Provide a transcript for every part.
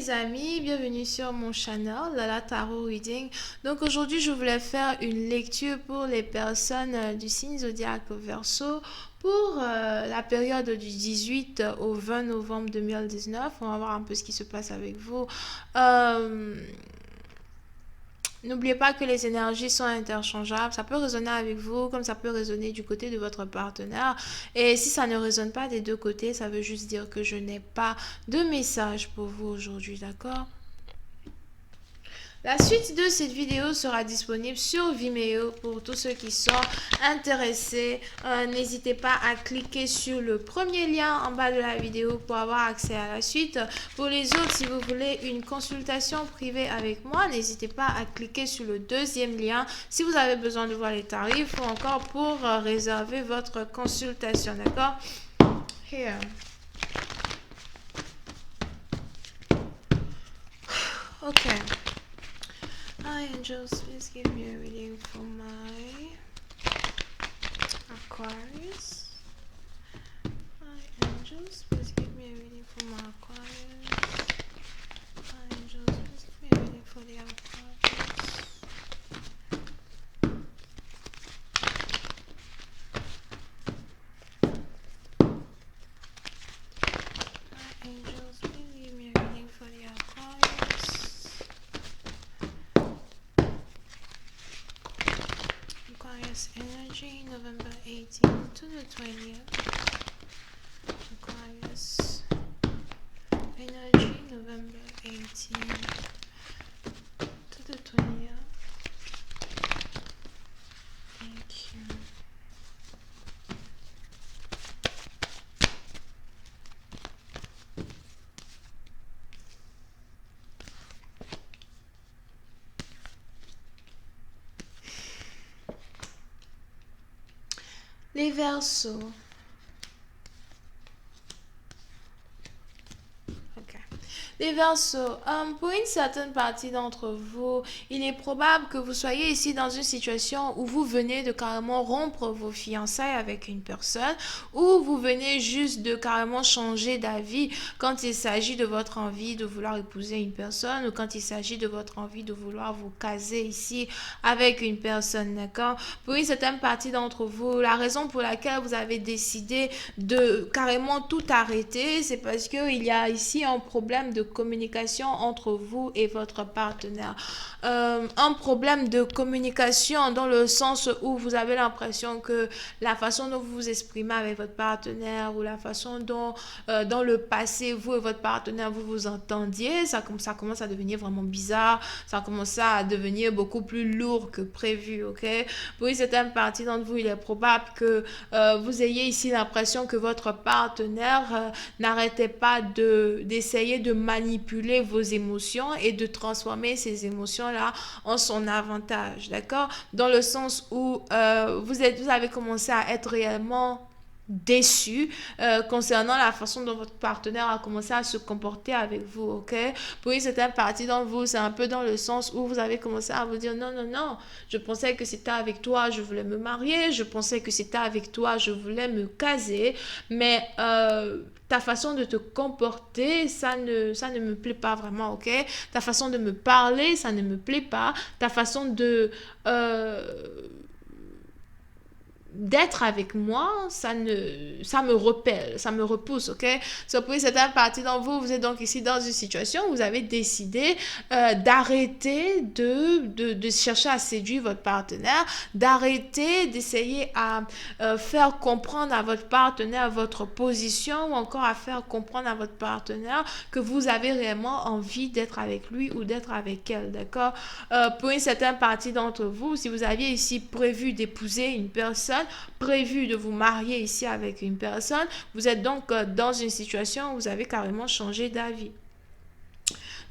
les amis, bienvenue sur mon channel Lala Tarot Reading. Donc aujourd'hui je voulais faire une lecture pour les personnes du signe zodiaque Verseau pour la période du 18 au 20 novembre 2019. On va voir un peu ce qui se passe avec vous. N'oubliez pas que les énergies sont interchangeables. Ça peut résonner avec vous comme ça peut résonner du côté de votre partenaire. Et si ça ne résonne pas des deux côtés, ça veut juste dire que je n'ai pas de message pour vous aujourd'hui, d'accord? La suite de cette vidéo sera disponible sur Vimeo pour tous ceux qui sont intéressés. N'hésitez pas à cliquer sur le premier lien en bas de la vidéo pour avoir accès à la suite. Pour les autres, si vous voulez une consultation privée avec moi, n'hésitez pas à cliquer sur le deuxième lien si vous avez besoin de voir les tarifs ou encore pour réserver votre consultation, d'accord? Here. Okay. Hi angels, please give me a reading for my Aquarius. Hi angels, please give me a reading for my Aquarius. Hi angels, please give me a reading for the Aquarius. Hi angels, please give me a reading for the Aquarius. Aquarius energy, November 18th to the 20th. Aquarius energy, November 18th to the 20th. Thank you. Les Verseaux. Les Verseaux, pour une certaine partie d'entre vous, il est probable que vous soyez ici dans une situation où vous venez de carrément rompre vos fiançailles avec une personne, ou vous venez juste de carrément changer d'avis quand il s'agit de votre envie de vouloir épouser une personne, ou quand il s'agit de votre envie de vouloir vous caser ici avec une personne, d'accord? Pour une certaine partie d'entre vous, la raison pour laquelle vous avez décidé de carrément tout arrêter, c'est parce qu'il y a ici un problème de communication entre vous et votre partenaire. Un problème de communication dans le sens où vous avez l'impression que la façon dont vous vous exprimez avec votre partenaire ou la façon dont dans le passé vous et votre partenaire vous vous entendiez, ça commence à devenir vraiment bizarre, ça commence à devenir beaucoup plus lourd que prévu, ok? Pour une certaine partie d'entre vous, il est probable que vous ayez ici l'impression que votre partenaire n'arrêtait pas d'essayer de manipuler vos émotions et de transformer ces émotions-là en son avantage, d'accord? Dans le sens où vous avez commencé à être réellement déçu concernant la façon dont votre partenaire a commencé à se comporter avec vous, ok? Pour une certaine partie d'entre vous, c'est un peu dans le sens où vous avez commencé à vous dire non, non, non, je pensais que c'était avec toi, je voulais me marier, je pensais que c'était avec toi, je voulais me caser, mais ta façon de te comporter, ça ne me plaît pas vraiment, ok? Ta façon de me parler, ça ne me plaît pas, ta façon de d'être avec moi, ça me repelle, ça me repousse, ok? So, pour certaines parties d'entre vous, vous êtes donc ici dans une situation où vous avez décidé d'arrêter de chercher à séduire votre partenaire, d'arrêter d'essayer à faire comprendre à votre partenaire votre position ou encore à faire comprendre à votre partenaire que vous avez réellement envie d'être avec lui ou d'être avec elle, d'accord? Pour une certaine partie d'entre vous, si vous aviez ici prévu d'épouser une personne, prévu de vous marier ici avec une personne, vous êtes donc dans une situation où vous avez carrément changé d'avis.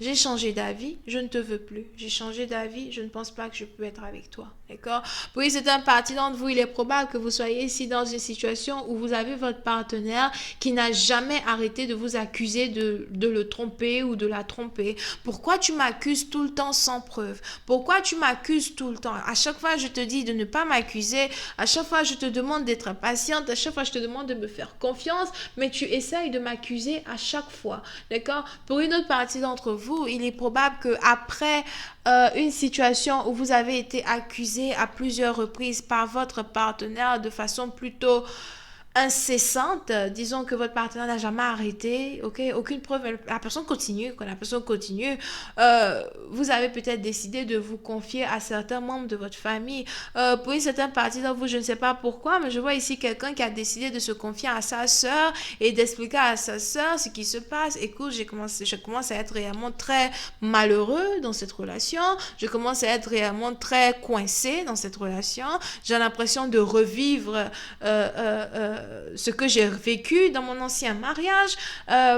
J'ai changé d'avis, je ne te veux plus. J'ai changé d'avis, je ne pense pas que je peux être avec toi. D'accord? Pour une certaine partie d'entre vous, il est probable que vous soyez ici dans une situation où vous avez votre partenaire qui n'a jamais arrêté de vous accuser de le tromper ou de la tromper. Pourquoi tu m'accuses tout le temps sans preuve? Pourquoi tu m'accuses tout le temps? À chaque fois, je te dis de ne pas m'accuser. À chaque fois, je te demande d'être patiente. À chaque fois, je te demande de me faire confiance. Mais tu essayes de m'accuser à chaque fois. D'accord? Pour une autre partie d'entre vous, il est probable que après une situation où vous avez été accusé à plusieurs reprises par votre partenaire de façon plutôt incessante, disons que votre partenaire n'a jamais arrêté, ok, aucune preuve, la personne continue, quand la personne continue, vous avez peut-être décidé de vous confier à certains membres de votre famille. Pour une certaine partie d'entre vous, je ne sais pas pourquoi, mais je vois ici quelqu'un qui a décidé de se confier à sa sœur et d'expliquer à sa sœur ce qui se passe. Écoute, je commence à être réellement très malheureux dans cette relation, je commence à être réellement très coincé dans cette relation, j'ai l'impression de revivre ce que j'ai vécu dans mon ancien mariage.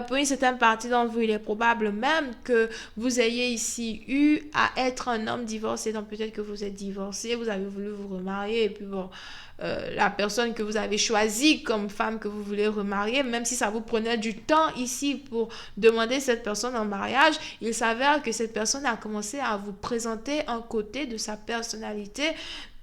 Pour une certaine partie d'entre vous, il est probable même que vous ayez ici eu à être un homme divorcé. Donc peut-être que vous êtes divorcé, vous avez voulu vous remarier et puis bon, la personne que vous avez choisie comme femme que vous voulez remarier, même si ça vous prenait du temps ici pour demander cette personne en mariage, il s'avère que cette personne a commencé à vous présenter un côté de sa personnalité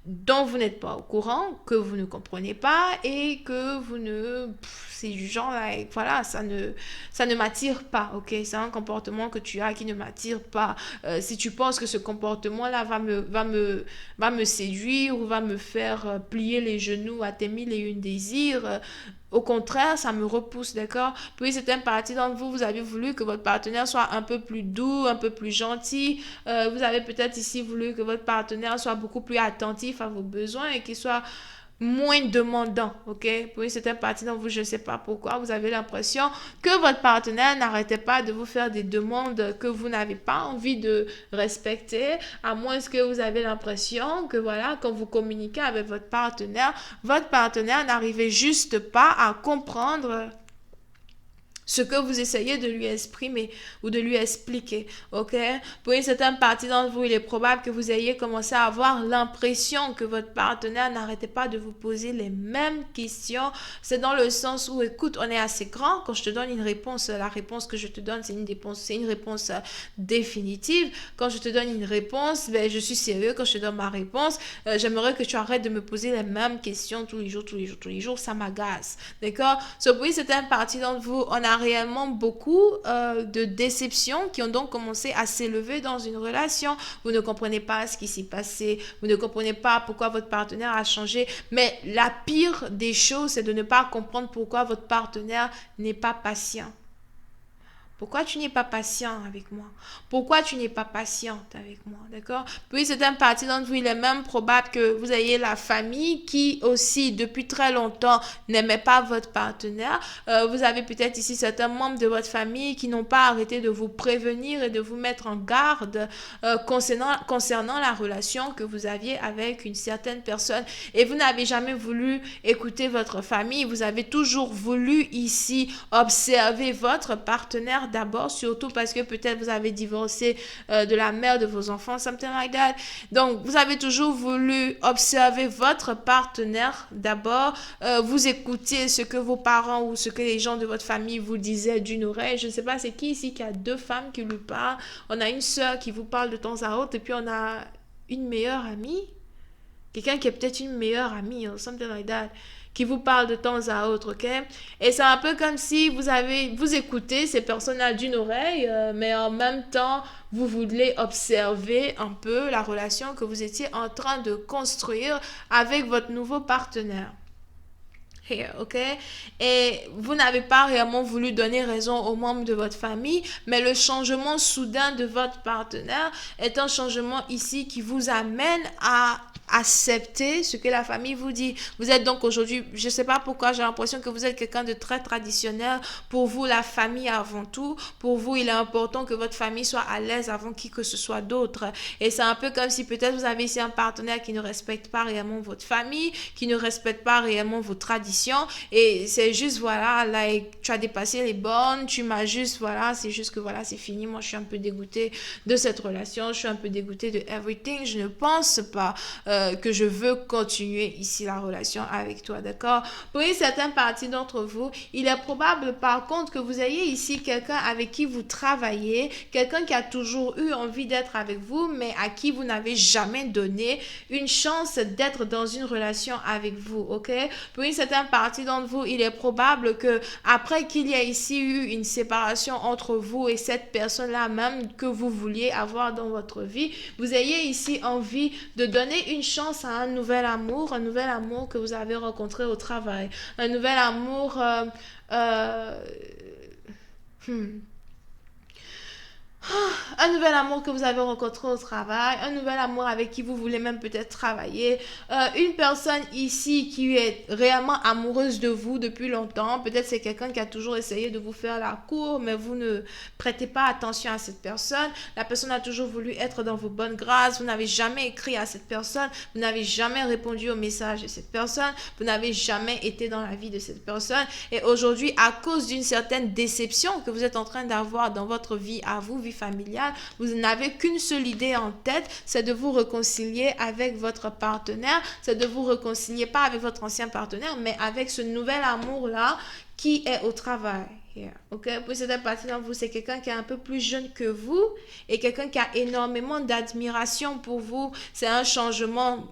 dont vous n'êtes pas au courant, que vous ne comprenez pas et que vous ne... C'est du genre, là, voilà, ça ne m'attire pas, ok? C'est un comportement que tu as qui ne m'attire pas. Si tu penses que ce comportement-là va me séduire ou va me faire plier les genoux à tes mille et une désirs, au contraire, ça me repousse, d'accord? Puis c'est une partie d'entre vous, vous avez voulu que votre partenaire soit un peu plus doux, un peu plus gentil. Vous avez peut-être ici voulu que votre partenaire soit beaucoup plus attentif à vos besoins et qu'il soit moins demandant, ok? Puis c'est une partie d'entre vous, je ne sais pas pourquoi, vous avez l'impression que votre partenaire n'arrêtait pas de vous faire des demandes que vous n'avez pas envie de respecter, à moins que vous avez l'impression que voilà, quand vous communiquez avec votre partenaire n'arrivait juste pas à comprendre ce que vous essayez de lui exprimer ou de lui expliquer, ok? Pour une certaine partie d'entre vous, il est probable que vous ayez commencé à avoir l'impression que votre partenaire n'arrêtait pas de vous poser les mêmes questions. C'est dans le sens où, écoute, on est assez grand, quand je te donne une réponse, la réponse que je te donne, c'est une réponse définitive. Quand je te donne une réponse, ben, je suis sérieux quand je te donne ma réponse. J'aimerais que tu arrêtes de me poser les mêmes questions tous les jours, ça m'agace, d'accord? Pour une certaine partie d'entre vous, on a réellement beaucoup de déceptions qui ont donc commencé à s'élever dans une relation. Vous ne comprenez pas ce qui s'est passé, vous ne comprenez pas pourquoi votre partenaire a changé, mais la pire des choses, c'est de ne pas comprendre pourquoi votre partenaire n'est pas patient. Pourquoi tu n'es pas patient avec moi? Pourquoi tu n'es pas patiente avec moi? D'accord? Puis c'est un parti d'entre vous, il est même probable que vous ayez la famille qui aussi, depuis très longtemps, n'aimait pas votre partenaire. Vous avez peut-être ici certains membres de votre famille qui n'ont pas arrêté de vous prévenir et de vous mettre en garde concernant la relation que vous aviez avec une certaine personne. Et vous n'avez jamais voulu écouter votre famille. Vous avez toujours voulu ici observer votre partenaire d'abord, surtout parce que peut-être vous avez divorcé de la mère de vos enfants, something like that. Donc, vous avez toujours voulu observer votre partenaire d'abord, vous écoutez ce que vos parents ou ce que les gens de votre famille vous disaient d'une oreille. Je ne sais pas, c'est qui ici qui a deux femmes qui lui parlent? On a une sœur qui vous parle de temps à autre et puis on a une meilleure amie. Quelqu'un qui est peut-être une meilleure amie, something like that, qui vous parle de temps à autre, ok? Et c'est un peu comme si vous écoutez ces personnes-là d'une oreille, mais en même temps, vous voulez observer un peu la relation que vous étiez en train de construire avec votre nouveau partenaire. Here, ok? Et vous n'avez pas réellement voulu donner raison aux membres de votre famille, mais le changement soudain de votre partenaire est un changement ici qui vous amène à accepter ce que la famille vous dit. Vous êtes donc aujourd'hui, je ne sais pas pourquoi, j'ai l'impression que vous êtes quelqu'un de très traditionnel. Pour vous, la famille avant tout. Pour vous, il est important que votre famille soit à l'aise avant qui que ce soit d'autre. Et c'est un peu comme si peut-être vous avez ici un partenaire qui ne respecte pas réellement votre famille, qui ne respecte pas réellement vos traditions. Et c'est juste, voilà, like, tu as dépassé les bornes, tu m'as juste, voilà, c'est juste que voilà, c'est fini. Moi, je suis un peu dégoûtée de cette relation, je suis un peu dégoûtée de everything. Je ne pense pas que je veux continuer ici la relation avec toi, d'accord? Pour une certaine partie d'entre vous, il est probable par contre que vous ayez ici quelqu'un avec qui vous travaillez, quelqu'un qui a toujours eu envie d'être avec vous, mais à qui vous n'avez jamais donné une chance d'être dans une relation avec vous, ok? Pour une certaine partie d'entre vous, il est probable que après qu'il y ait ici eu une séparation entre vous et cette personne-là même que vous vouliez avoir dans votre vie, vous ayez ici envie de donner une chance à un nouvel amour que vous avez rencontré au travail, un nouvel amour euh, hmm, un nouvel amour que vous avez rencontré au travail, un nouvel amour avec qui vous voulez même peut-être travailler, une personne ici qui est réellement amoureuse de vous depuis longtemps, peut-être c'est quelqu'un qui a toujours essayé de vous faire la cour, mais vous ne prêtez pas attention à cette personne, la personne a toujours voulu être dans vos bonnes grâces, vous n'avez jamais écrit à cette personne, vous n'avez jamais répondu au message de cette personne, vous n'avez jamais été dans la vie de cette personne, et aujourd'hui, à cause d'une certaine déception que vous êtes en train d'avoir dans votre vie à vous, vie familiale, vous n'avez qu'une seule idée en tête, c'est de vous réconcilier avec votre partenaire, c'est de vous réconcilier pas avec votre ancien partenaire, mais avec ce nouvel amour-là qui est au travail. Yeah. Ok, pour cette partie d'entre vous, c'est quelqu'un qui est un peu plus jeune que vous et quelqu'un qui a énormément d'admiration pour vous. C'est un changement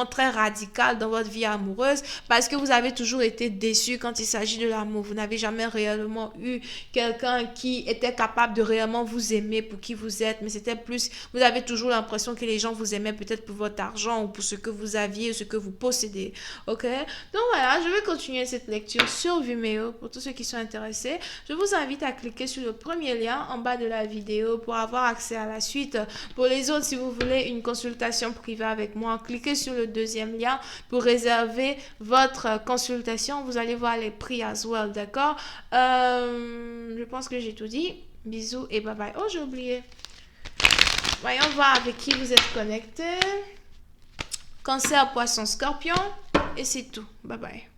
très radical dans votre vie amoureuse parce que vous avez toujours été déçu quand il s'agit de l'amour. Vous n'avez jamais réellement eu quelqu'un qui était capable de réellement vous aimer pour qui vous êtes, mais c'était plus, vous avez toujours l'impression que les gens vous aimaient peut-être pour votre argent ou pour ce que vous aviez ou ce que vous possédez. Ok, donc voilà, je vais continuer cette lecture sur Vimeo pour tous ceux qui sont intéressés. Je vous invite à cliquer sur le premier lien en bas de la vidéo pour avoir accès à la suite. Pour les autres, si vous voulez une consultation privée avec moi, cliquez sur le deuxième lien pour réserver votre consultation. Vous allez voir les prix as well, d'accord? Je pense que j'ai tout dit. Bisous et bye bye. Oh, j'ai oublié. Voyons voir avec qui vous êtes connecté. Cancer, poisson, scorpion. Et c'est tout. Bye bye.